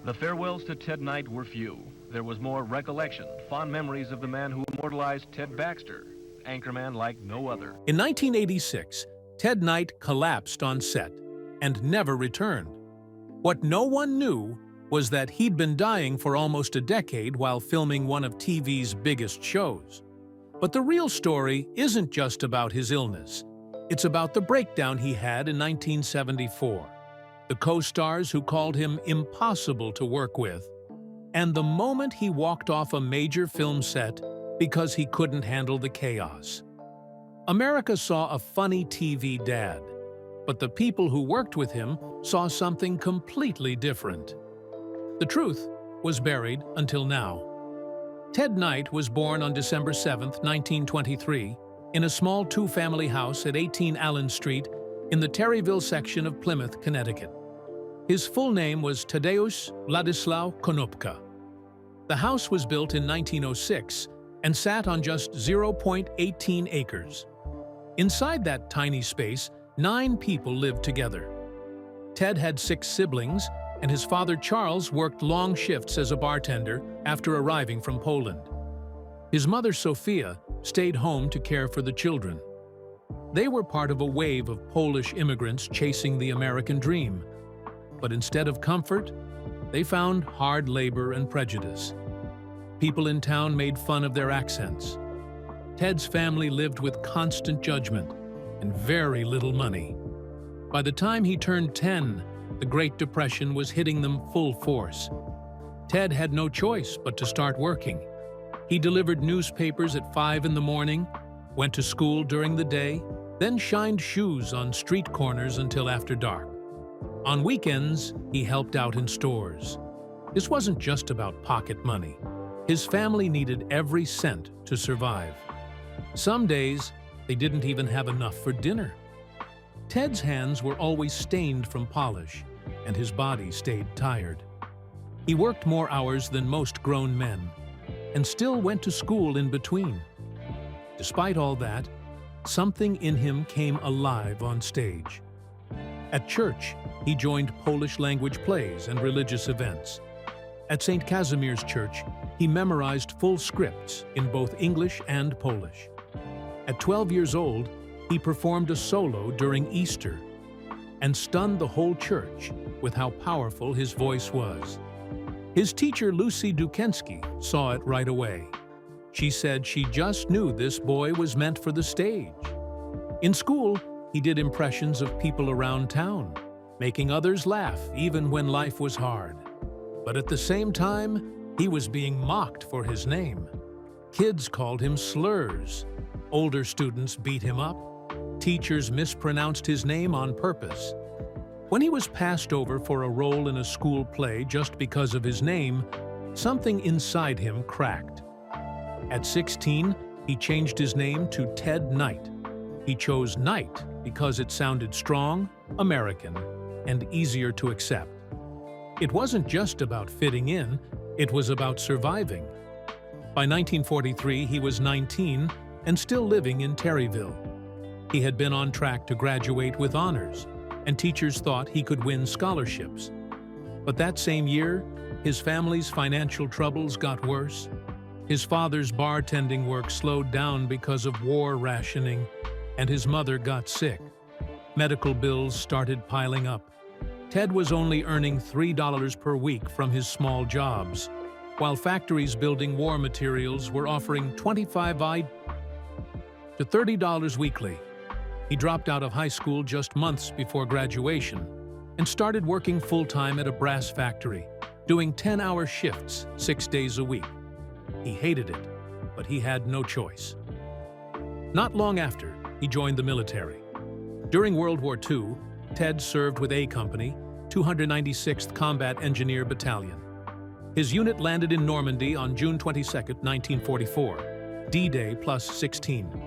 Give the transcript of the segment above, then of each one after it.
The farewells to Ted Knight were few. There was more recollection, fond memories of the man who immortalized Ted Baxter, anchorman like no other. In 1986, Ted Knight collapsed on set and never returned. What no one knew was that he'd been dying for almost a decade while filming one of TV's biggest shows. But the real story isn't just about his illness. It's about the breakdown he had in 1974, the co-stars who called him impossible to work with, and the moment he walked off a major film set because he couldn't handle the chaos. America saw a funny TV dad, but the people who worked with him saw something completely different. The truth was buried until now. Ted Knight was born on December 7, 1923, in a small two-family house at 18 Allen Street in the Terryville section of Plymouth, Connecticut. His full name was Tadeusz Władysław Konopka. The house was built in 1906 and sat on just 0.18 acres. Inside that tiny space, 9 people lived together. Ted had 6 siblings, and his father Charles worked long shifts as a bartender after arriving from Poland. His mother Sophia stayed home to care for the children. They were part of a wave of Polish immigrants chasing the American dream. But instead of comfort, they found hard labor and prejudice. People in town made fun of their accents. Ted's family lived with constant judgment and very little money. By the time he turned 10, the Great Depression was hitting them full force. Ted had no choice but to start working. He delivered newspapers at 5 in the morning, went to school during the day, then shined shoes on street corners until after dark. On weekends, he helped out in stores. This wasn't just about pocket money. His family needed every cent to survive. Some days, they didn't even have enough for dinner. Ted's hands were always stained from polish, and his body stayed tired. He worked more hours than most grown men, and still went to school in between. Despite all that, something in him came alive on stage. At church, he joined Polish-language plays and religious events. At St. Casimir's Church, he memorized full scripts in both English and Polish. At 12 years old, he performed a solo during Easter and stunned the whole church with how powerful his voice was. His teacher, Lucy Dukensky, saw it right away. She said she just knew this boy was meant for the stage. In school, he did impressions of people around town, making others laugh even when life was hard. But at the same time, he was being mocked for his name. Kids called him slurs. Older students beat him up. Teachers mispronounced his name on purpose. When he was passed over for a role in a school play just because of his name, something inside him cracked. At 16, he changed his name to Ted Knight. He chose Knight because it sounded strong, American, and easier to accept. It wasn't just about fitting in, it was about surviving. By 1943, he was 19 and still living in Terryville. He had been on track to graduate with honors, and teachers thought he could win scholarships. But that same year, his family's financial troubles got worse. His father's bartending work slowed down because of war rationing, and his mother got sick. Medical bills started piling up. Ted was only earning $3 per week from his small jobs, while factories building war materials were offering $25 to $30 weekly. He dropped out of high school just months before graduation and started working full-time at a brass factory, doing 10-hour shifts 6 days a week. He hated it, but he had no choice. Not long after, he joined the military. During World War II, Ted served with A Company, 296th Combat Engineer Battalion. His unit landed in Normandy on June 22, 1944, D-Day plus 16.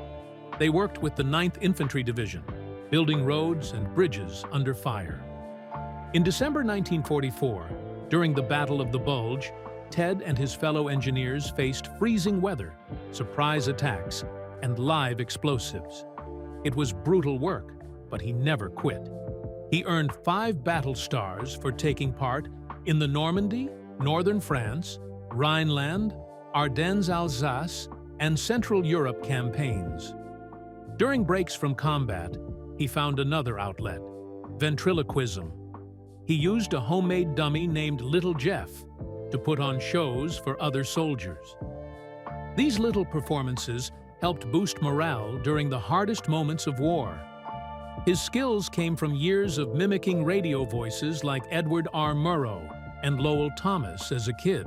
They worked with the 9th Infantry Division, building roads and bridges under fire. In December 1944, during the Battle of the Bulge, Ted and his fellow engineers faced freezing weather, surprise attacks, and live explosives. It was brutal work, but he never quit. He earned 5 battle stars for taking part in the Normandy, northern France, Rhineland, Ardennes, Alsace, and Central Europe campaigns. During breaks from combat, he found another outlet: ventriloquism. He used a homemade dummy named Little Jeff to put on shows for other soldiers. These little performances helped boost morale during the hardest moments of war. His skills came from years of mimicking radio voices like Edward R. Murrow and Lowell Thomas as a kid.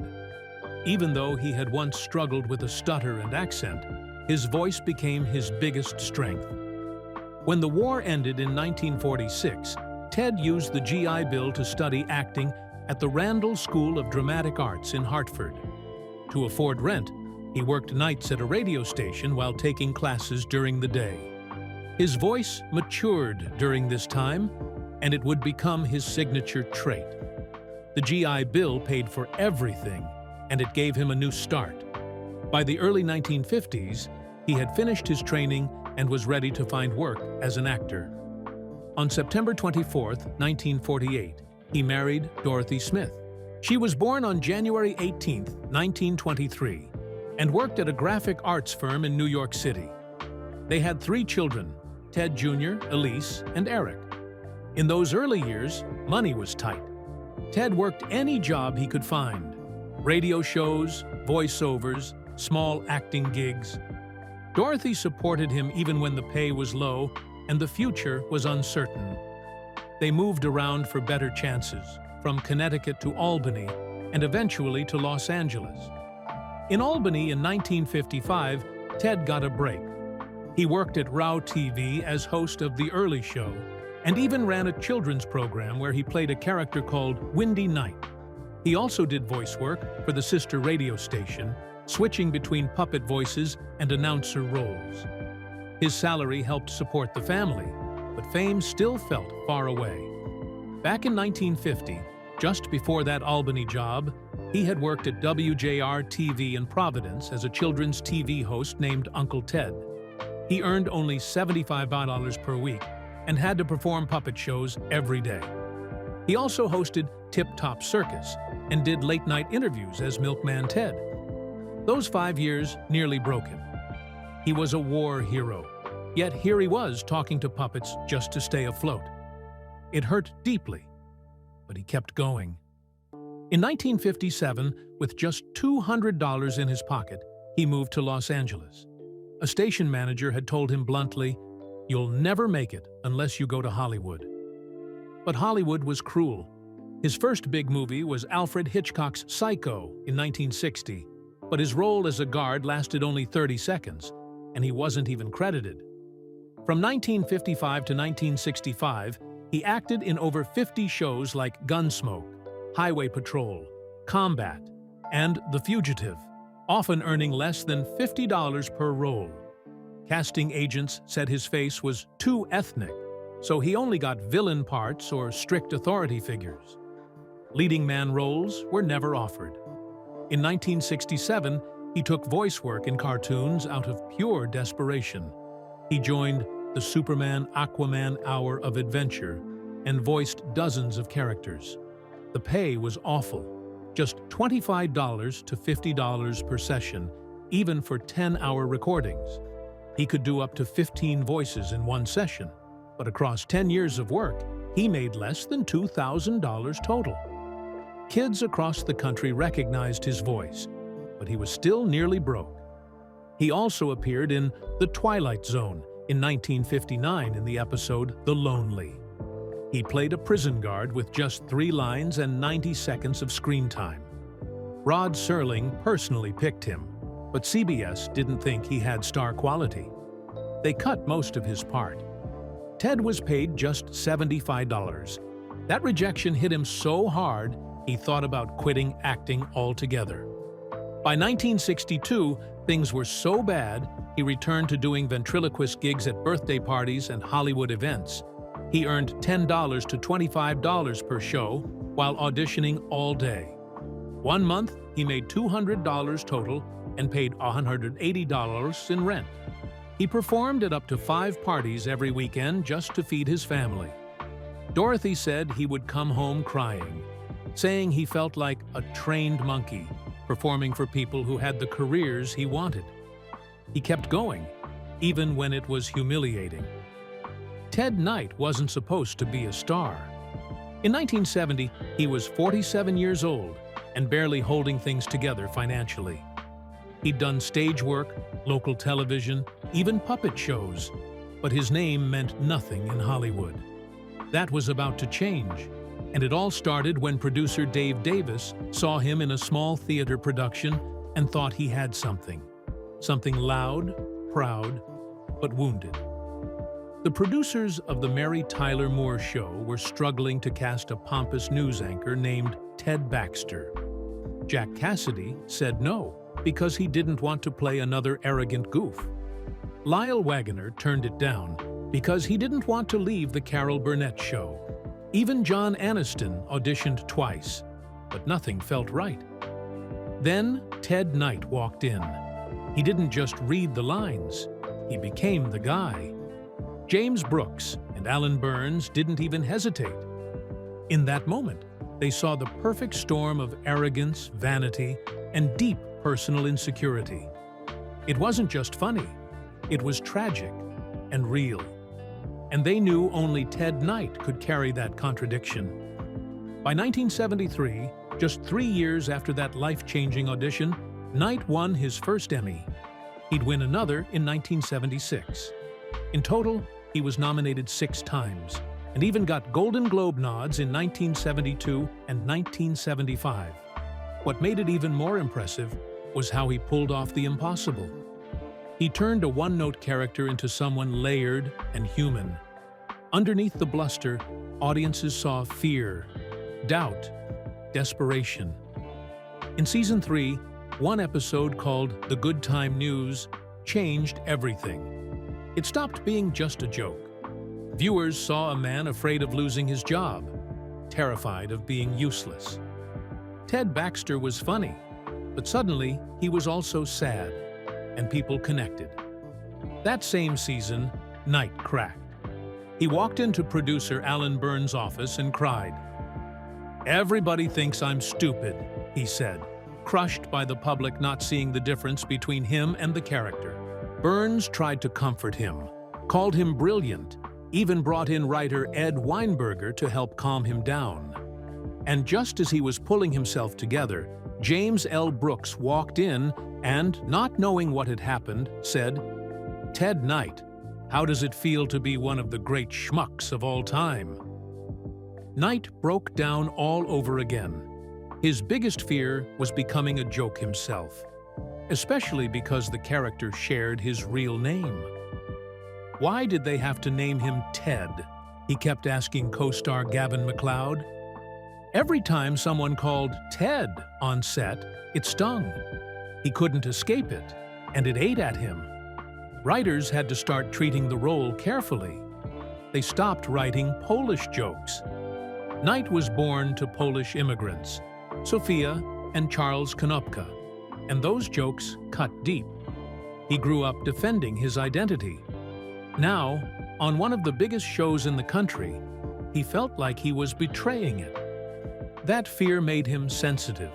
Even though he had once struggled with a stutter and accent, his voice became his biggest strength. When the war ended in 1946, Ted used the GI Bill to study acting at the Randall School of Dramatic Arts in Hartford. To afford rent, he worked nights at a radio station while taking classes during the day. His voice matured during this time, and it would become his signature trait. The GI Bill paid for everything, and it gave him a new start. By the early 1950s, he had finished his training and was ready to find work as an actor. On September 24, 1948, he married Dorothy Smith. She was born on January 18, 1923, and worked at a graphic arts firm in New York City. They had 3 children, Ted Jr., Elise, and Eric. In those early years, money was tight. Ted worked any job he could find: radio shows, voiceovers, small acting gigs. Dorothy supported him even when the pay was low and the future was uncertain. They moved around for better chances, from Connecticut to Albany, and eventually to Los Angeles. In Albany in 1955, Ted got a break. He worked at Rao TV as host of The Early Show, and even ran a children's program where he played a character called Windy Night. He also did voice work for the sister radio station, switching between puppet voices and announcer roles. His salary helped support the family, but fame still felt far away. Back in 1950, just before that Albany job, he had worked at WJR TV in Providence as a children's TV host named Uncle Ted. He earned only $75 per week and had to perform puppet shows every day. He also hosted Tip Top Circus and did late-night interviews as Milkman Ted. Those 5 years nearly broke him. He was a war hero, yet here he was talking to puppets just to stay afloat. It hurt deeply, but he kept going. In 1957, with just $200 in his pocket, he moved to Los Angeles. A station manager had told him bluntly, "You'll never make it unless you go to Hollywood." But Hollywood was cruel. His first big movie was Alfred Hitchcock's Psycho in 1960, but his role as a guard lasted only 30 seconds, and he wasn't even credited. From 1955 to 1965, he acted in over 50 shows like Gunsmoke, Highway Patrol, Combat, and The Fugitive, often earning less than $50 per role. Casting agents said his face was too ethnic, so he only got villain parts or strict authority figures. Leading man roles were never offered. In 1967, he took voice work in cartoons out of pure desperation. He joined the Superman Aquaman Hour of Adventure and voiced dozens of characters. The pay was awful, just $25 to $50 per session, even for 10-hour recordings. He could do up to 15 voices in one session, but across 10 years of work, he made less than $2,000 total. Kids across the country recognized his voice, but he was still nearly broke. He also appeared in The Twilight Zone in 1959 in the episode The Lonely. He played a prison guard with just 3 lines and 90 seconds of screen time. Rod Serling personally picked him, but CBS didn't think he had star quality. They cut most of his part. Ted was paid just $75. That rejection hit him so hard, he thought about quitting acting altogether. By 1962, things were so bad, he returned to doing ventriloquist gigs at birthday parties and Hollywood events. He earned $10 to $25 per show while auditioning all day. One month, he made $200 total and paid $180 in rent. He performed at up to 5 parties every weekend just to feed his family. Dorothy said he would come home crying. saying he felt like a trained monkey, performing for people who had the careers he wanted. He kept going, even when it was humiliating. Ted Knight wasn't supposed to be a star. In 1970, he was 47 years old and barely holding things together financially. He'd done stage work, local television, even puppet shows, but his name meant nothing in Hollywood. That was about to change, and it all started when producer Dave Davis saw him in a small theater production and thought he had something loud, proud, but wounded. The producers of The Mary Tyler Moore Show were struggling to cast a pompous news anchor named Ted Baxter. Jack Cassidy said no, because he didn't want to play another arrogant goof. Lyle Waggoner turned it down because he didn't want to leave the Carol Burnett Show. Even John Aniston auditioned twice, but nothing felt right. Then Ted Knight walked in. He didn't just read the lines, he became the guy. James Brooks and Alan Burns didn't even hesitate. In that moment, they saw the perfect storm of arrogance, vanity, and deep personal insecurity. It wasn't just funny, it was tragic and real. And they knew only Ted Knight could carry that contradiction. By 1973, just 3 years after that life-changing audition, Knight won his first Emmy. He'd win another in 1976. In total, he was nominated 6 times, and even got Golden Globe nods in 1972 and 1975. What made it even more impressive was how he pulled off the impossible. He turned a one-note character into someone layered and human. Underneath the bluster, audiences saw fear, doubt, desperation. In Season 3, one episode called The Good Time News changed everything. It stopped being just a joke. Viewers saw a man afraid of losing his job, terrified of being useless. Ted Baxter was funny, but suddenly he was also sad, and people connected. That same season, Knight cracked. He walked into producer Alan Burns' office and cried. "Everybody thinks I'm stupid," he said, crushed by the public not seeing the difference between him and the character. Burns tried to comfort him, called him brilliant, even brought in writer Ed Weinberger to help calm him down. And just as he was pulling himself together, James L. Brooks walked in and, not knowing what had happened, said, "Ted Knight, how does it feel to be one of the great schmucks of all time?" Knight broke down all over again. His biggest fear was becoming a joke himself, especially because the character shared his real name. Why did they have to name him Ted? He kept asking co-star Gavin MacLeod. Every time someone called Ted on set, it stung. He couldn't escape it, and it ate at him. Writers had to start treating the role carefully. They stopped writing Polish jokes. Knight was born to Polish immigrants, Sofia and Charles Konopka, and those jokes cut deep. He grew up defending his identity. Now, on one of the biggest shows in the country, he felt like he was betraying it. That fear made him sensitive,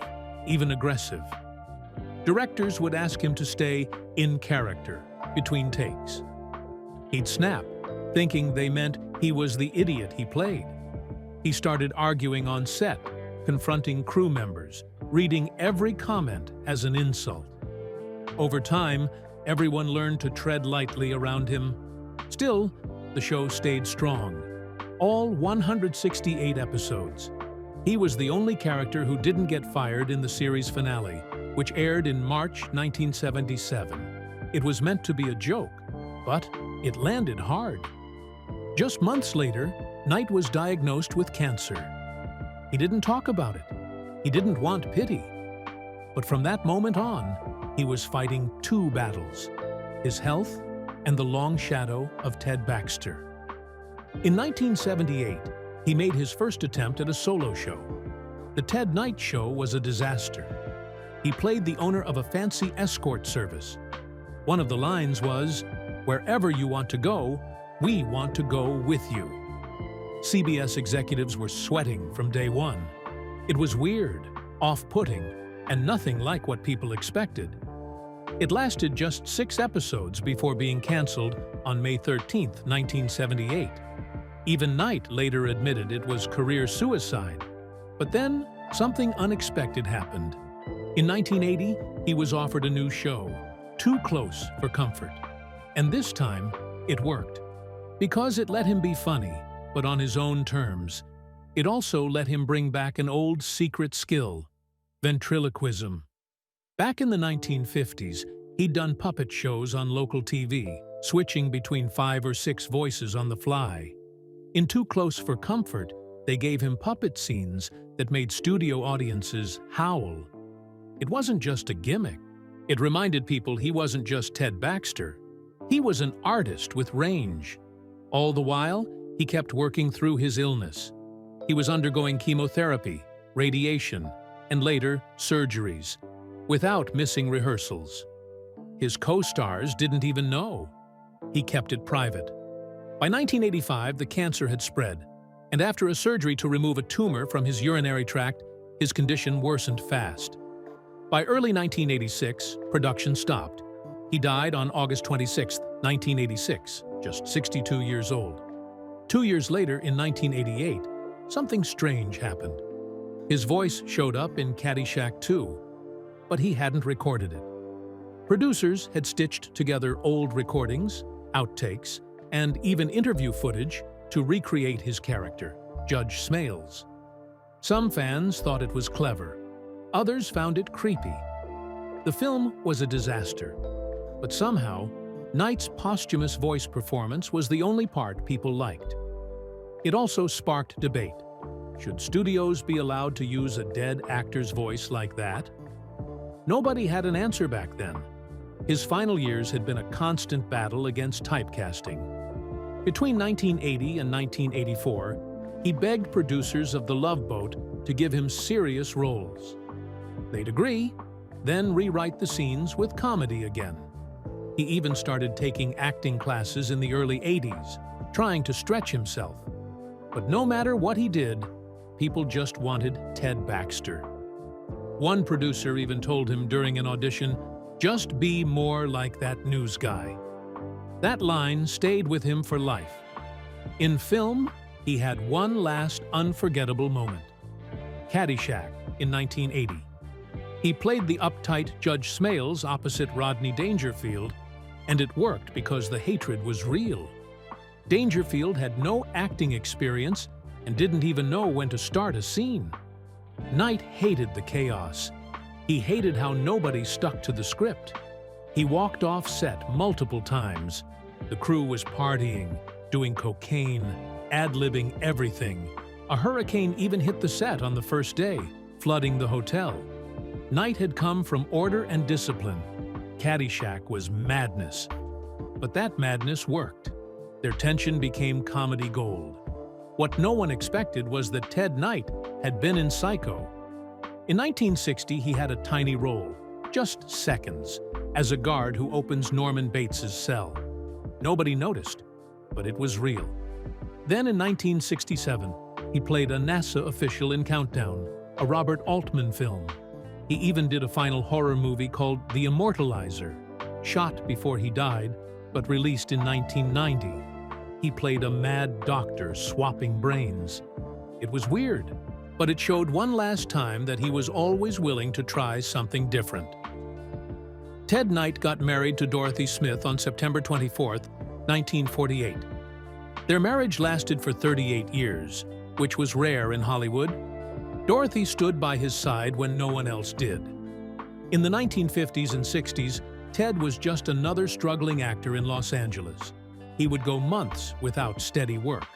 even aggressive. Directors would ask him to stay in character between takes. He'd snap, thinking they meant he was the idiot he played. He started arguing on set, confronting crew members, reading every comment as an insult. Over time, everyone learned to tread lightly around him. Still, the show stayed strong. All 168 episodes. He was the only character who didn't get fired in the series finale, which aired in March 1977. It was meant to be a joke, but it landed hard. Just months later, Knight was diagnosed with cancer. He didn't talk about it. He didn't want pity. But from that moment on, he was fighting 2 battles: his health and the long shadow of Ted Baxter. In 1978, he made his first attempt at a solo show. The Ted Knight Show was a disaster. He played the owner of a fancy escort service. One of the lines was, "Wherever you want to go, we want to go with you." CBS executives were sweating from day one. It was weird, off-putting, and nothing like what people expected. It lasted just 6 episodes before being canceled on May 13, 1978. Even Knight later admitted it was career suicide. But then, something unexpected happened. In 1980, he was offered a new show, Too Close for Comfort. And this time, it worked. Because it let him be funny, but on his own terms. It also let him bring back an old secret skill, ventriloquism. Back in the 1950s, he'd done puppet shows on local TV, switching between 5 or 6 voices on the fly. In Too Close for Comfort, they gave him puppet scenes that made studio audiences howl. It wasn't just a gimmick. It reminded people he wasn't just Ted Baxter. He was an artist with range. All the while, he kept working through his illness. He was undergoing chemotherapy, radiation, and later surgeries, without missing rehearsals. His co-stars didn't even know. He kept it private. By 1985, the cancer had spread, and after a surgery to remove a tumor from his urinary tract, his condition worsened fast. By early 1986, production stopped. He died on August 26, 1986, just 62 years old. 2 years later, in 1988, something strange happened. His voice showed up in Caddyshack 2, but he hadn't recorded it. Producers had stitched together old recordings, outtakes, and even interview footage to recreate his character, Judge Smails. Some fans thought it was clever. Others found it creepy. The film was a disaster, but somehow, Knight's posthumous voice performance was the only part people liked. It also sparked debate. Should studios be allowed to use a dead actor's voice like that? Nobody had an answer back then. His final years had been a constant battle against typecasting. Between 1980 and 1984, he begged producers of The Love Boat to give him serious roles. They'd agree, then rewrite the scenes with comedy again. He even started taking acting classes in the early 80s, trying to stretch himself. But no matter what he did, people just wanted Ted Baxter. One producer even told him during an audition, "Just be more like that news guy." That line stayed with him for life. In film, he had one last unforgettable moment. Caddyshack in 1980. He played the uptight Judge Smails opposite Rodney Dangerfield, and it worked because the hatred was real. Dangerfield had no acting experience and didn't even know when to start a scene. Knight hated the chaos. He hated how nobody stuck to the script. He walked off set multiple times. The crew was partying, doing cocaine, ad-libbing everything. A hurricane even hit the set on the first day, flooding the hotel. Knight had come from order and discipline. Caddyshack was madness. But that madness worked. Their tension became comedy gold. What no one expected was that Ted Knight had been in Psycho. In 1960, he had a tiny role, just seconds, as a guard who opens Norman Bates's cell. Nobody noticed, but it was real. Then in 1967, he played a NASA official in Countdown, a Robert Altman film. He even did a final horror movie called The Immortalizer, shot before he died, but released in 1990. He played a mad doctor swapping brains. It was weird, but it showed one last time that he was always willing to try something different. Ted Knight got married to Dorothy Smith on September 24, 1948. Their marriage lasted for 38 years, which was rare in Hollywood. Dorothy stood by his side when no one else did. In the 1950s and 60s, Ted was just another struggling actor in Los Angeles. He would go months without steady work.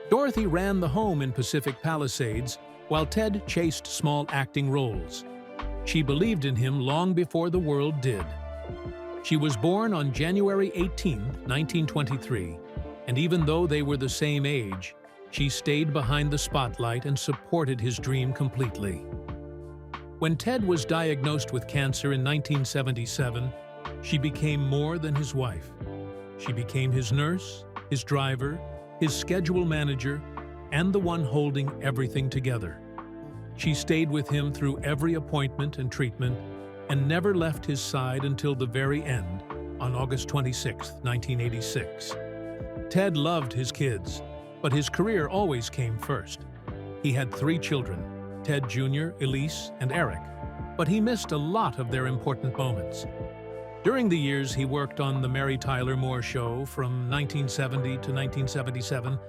Dorothy ran the home in Pacific Palisades, while Ted chased small acting roles. She believed in him long before the world did. She was born on January 18, 1923, and even though they were the same age, she stayed behind the spotlight and supported his dream completely. When Ted was diagnosed with cancer in 1977, she became more than his wife. She became his nurse, his driver, his schedule manager, and the one holding everything together. She stayed with him through every appointment and treatment and never left his side until the very end, on August 26, 1986. Ted loved his kids, but his career always came first. He had 3 children, Ted Jr., Elise, and Eric, but he missed a lot of their important moments. During the years he worked on The Mary Tyler Moore Show from 1970 to 1977,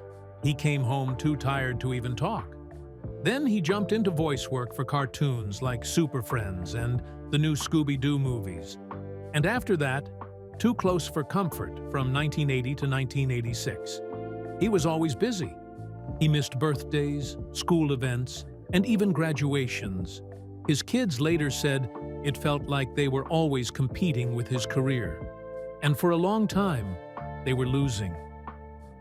he came home too tired to even talk. Then he jumped into voice work for cartoons like Super Friends and the new Scooby-Doo movies. And after that, Too Close for Comfort from 1980 to 1986. He was always busy. He missed birthdays, school events, and even graduations. His kids later said it felt like they were always competing with his career. And for a long time, they were losing.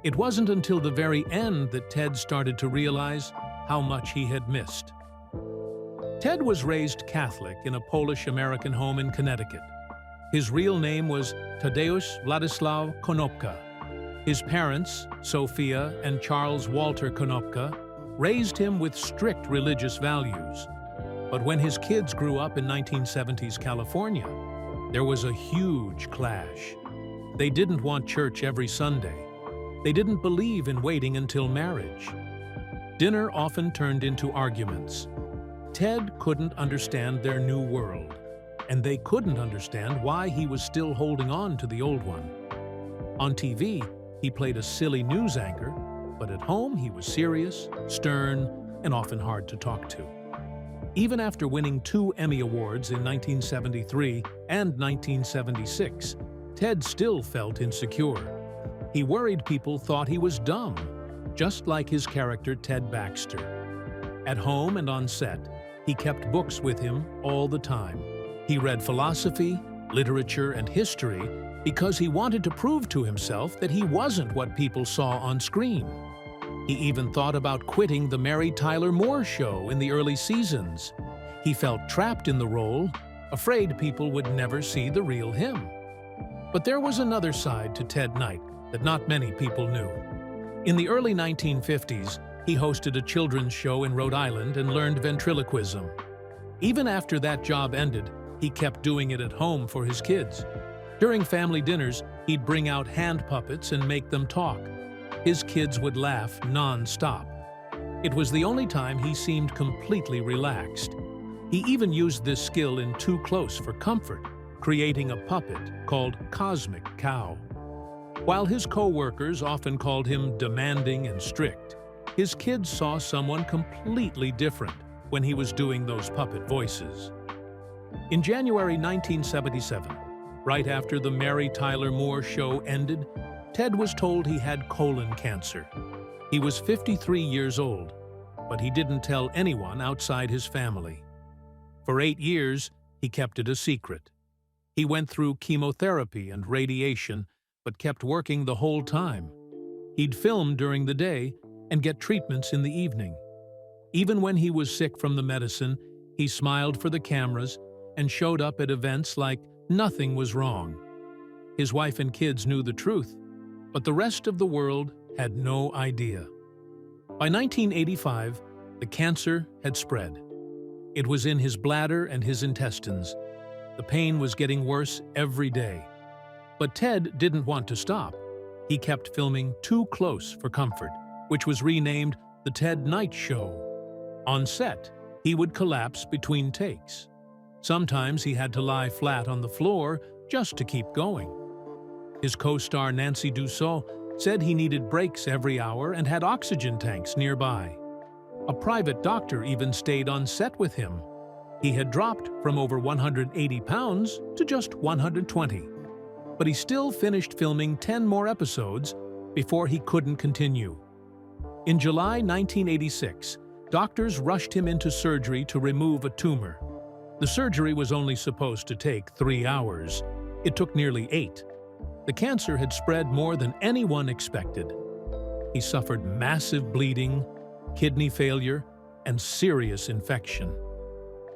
It wasn't until the very end that Ted started to realize how much he had missed. Ted was raised Catholic in a Polish-American home in Connecticut. His real name was Tadeusz Władysław Konopka. His parents, Sophia and Charles Walter Konopka, raised him with strict religious values. But when his kids grew up in 1970s California, there was a huge clash. They didn't want church every Sunday. They didn't believe in waiting until marriage. Dinner often turned into arguments. Ted couldn't understand their new world, and they couldn't understand why he was still holding on to the old one. On TV, he played a silly news anchor, but at home he was serious, stern, and often hard to talk to. Even after winning 2 Emmy Awards in 1973 and 1976, Ted still felt insecure. He worried people thought he was dumb, just like his character Ted Baxter. At home and on set, he kept books with him all the time. He read philosophy, literature, and history because he wanted to prove to himself that he wasn't what people saw on screen. He even thought about quitting the Mary Tyler Moore Show in the early seasons. He felt trapped in the role, afraid people would never see the real him. But there was another side to Ted Knight that not many people knew. In the early 1950s, he hosted a children's show in Rhode Island and learned ventriloquism. Even after that job ended, he kept doing it at home for his kids. During family dinners, he'd bring out hand puppets and make them talk. His kids would laugh non-stop. It was the only time he seemed completely relaxed. He even used this skill in Too Close for Comfort, creating a puppet called Cosmic Cow. While his co-workers often called him demanding and strict, his kids saw someone completely different when he was doing those puppet voices. In January 1977, right after the Mary Tyler Moore Show ended, Ted was told he had colon cancer. He was 53 years old, but he didn't tell anyone outside his family. For 8 years, he kept it a secret. He went through chemotherapy and radiation, but kept working the whole time. He'd film during the day and get treatments in the evening. Even when he was sick from the medicine, he smiled for the cameras and showed up at events like nothing was wrong. His wife and kids knew the truth, but the rest of the world had no idea. By 1985, the cancer had spread. It was in his bladder and his intestines. The pain was getting worse every day. But Ted didn't want to stop. He kept filming Too Close for Comfort, which was renamed The Ted Knight Show. On set, he would collapse between takes. Sometimes he had to lie flat on the floor just to keep going. His co-star Nancy Dussault said he needed breaks every hour and had oxygen tanks nearby. A private doctor even stayed on set with him. He had dropped from over 180 pounds to just 120. But he still finished filming 10 more episodes before he couldn't continue. In July 1986, doctors rushed him into surgery to remove a tumor. The surgery was only supposed to take 3 hours. It took nearly 8. The cancer had spread more than anyone expected. He suffered massive bleeding, kidney failure, and serious infection.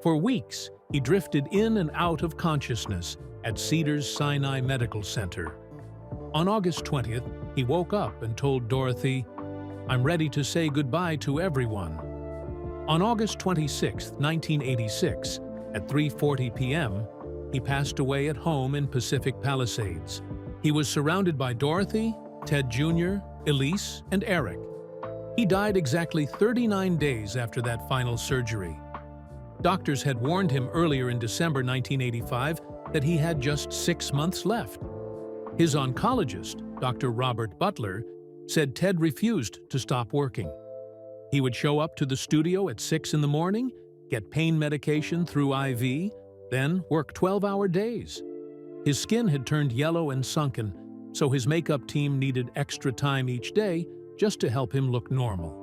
For weeks, he drifted in and out of consciousness at Cedars-Sinai Medical Center. On August 20th, he woke up and told Dorothy, "I'm ready to say goodbye to everyone." On August 26, 1986, at 3:40 p.m., he passed away at home in Pacific Palisades. He was surrounded by Dorothy, Ted Jr., Elise, and Eric. He died exactly 39 days after that final surgery. Doctors had warned him earlier in December 1985 that he had just 6 months left. His oncologist, Dr. Robert Butler, said Ted refused to stop working. He would show up to the studio at 6 in the morning, get pain medication through IV, then work 12-hour days. His skin had turned yellow and sunken, so his makeup team needed extra time each day just to help him look normal.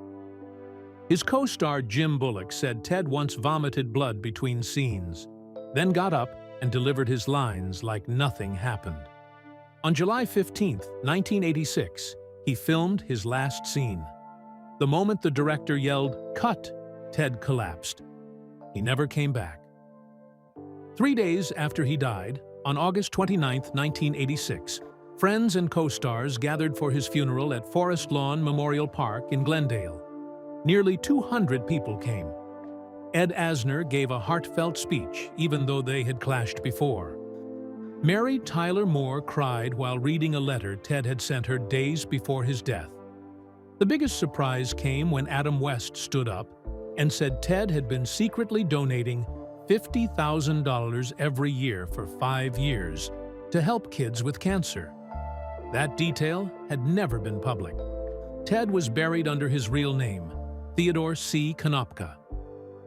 His co-star Jim Bullock said Ted once vomited blood between scenes, then got up and delivered his lines like nothing happened. On July 15, 1986, he filmed his last scene. The moment the director yelled, "Cut!" Ted collapsed. He never came back. 3 days after he died, on August 29, 1986, friends and co-stars gathered for his funeral at Forest Lawn Memorial Park in Glendale. Nearly 200 people came. Ed Asner gave a heartfelt speech, even though they had clashed before. Mary Tyler Moore cried while reading a letter Ted had sent her days before his death. The biggest surprise came when Adam West stood up and said Ted had been secretly donating $50,000 every year for 5 years to help kids with cancer. That detail had never been public. Ted was buried under his real name, Theodore C. Konopka.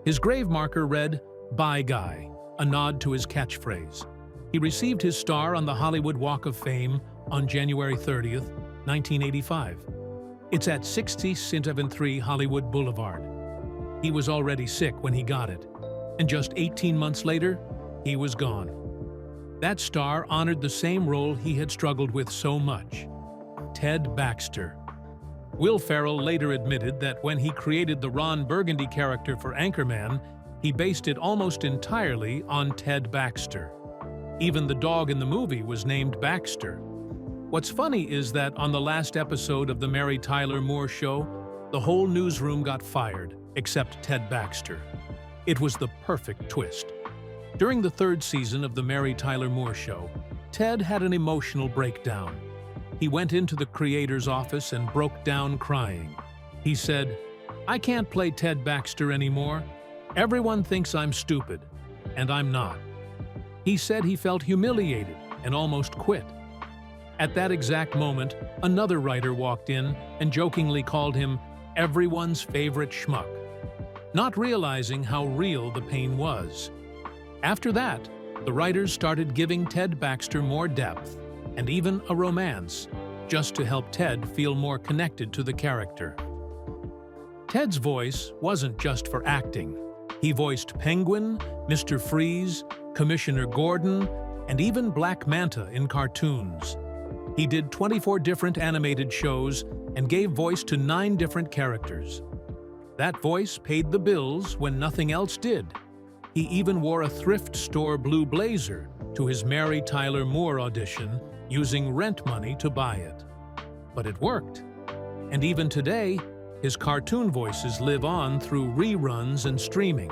His grave marker read, "Bye Guy," a nod to his catchphrase. He received his star on the Hollywood Walk of Fame on January 30, 1985. It's at 6073 Hollywood Boulevard. He was already sick when he got it, and just 18 months later, he was gone. That star honored the same role he had struggled with so much, Ted Baxter. Will Ferrell later admitted that when he created the Ron Burgundy character for Anchorman, he based it almost entirely on Ted Baxter. Even the dog in the movie was named Baxter. What's funny is that on the last episode of the Mary Tyler Moore Show, the whole newsroom got fired, except Ted Baxter. It was the perfect twist. During the 3rd season of the Mary Tyler Moore Show, Ted had an emotional breakdown. He went into the creator's office and broke down crying. He said, "I can't play Ted Baxter anymore. Everyone thinks I'm stupid, and I'm not." He said he felt humiliated and almost quit. At that exact moment, another writer walked in and jokingly called him everyone's favorite schmuck, not realizing how real the pain was. After that, the writers started giving Ted Baxter more depth and even a romance, just to help Ted feel more connected to the character. Ted's voice wasn't just for acting. He voiced Penguin, Mr. Freeze, Commissioner Gordon, and even Black Manta in cartoons. He did 24 different animated shows and gave voice to 9 different characters. That voice paid the bills when nothing else did. He even wore a thrift store blue blazer to his Mary Tyler Moore audition, using rent money to buy it. But it worked. And even today, his cartoon voices live on through reruns and streaming.